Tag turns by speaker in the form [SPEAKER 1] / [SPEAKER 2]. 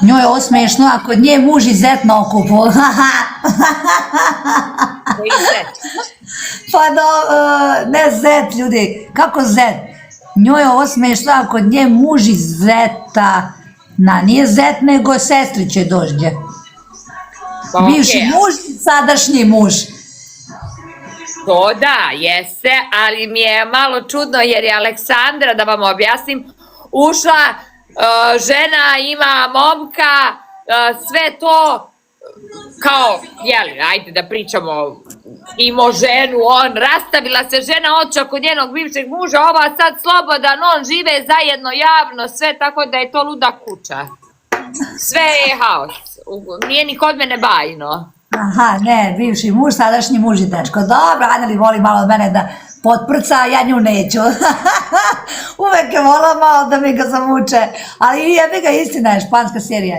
[SPEAKER 1] Njoj je ovo smešno, a kod nje muž i zet na okupu.
[SPEAKER 2] Koji zet?
[SPEAKER 1] Pa ne zet, ljudi, kako zet? Njoj je ovo smešno, a kod nje muž i zeta, nije zet, nego sestriće dožđe. Bivši muž i sadašnji muž.
[SPEAKER 2] To da, jeste, ali mi je malo čudno jer je Aleksandra, da vam objasnim, ušla, žena ima momka, sve to kao, jeli, ajde da pričamo, imao ženu, on, rastavila se žena, otišla kod njenog bivšeg muža, ova sad slobodan, on žive zajedno javno, sve tako da je to luda kuća. Sve je haos, nije ni kod mene bajno.
[SPEAKER 1] Aha, ne, bivši muž, sadašnji muž i dečko. Dobro, Aneli voli malo od mene da potprca, a ja nju neću. Uvek je volao malo da mi ga zavuče, ali jebi ga, istina je, španska serija.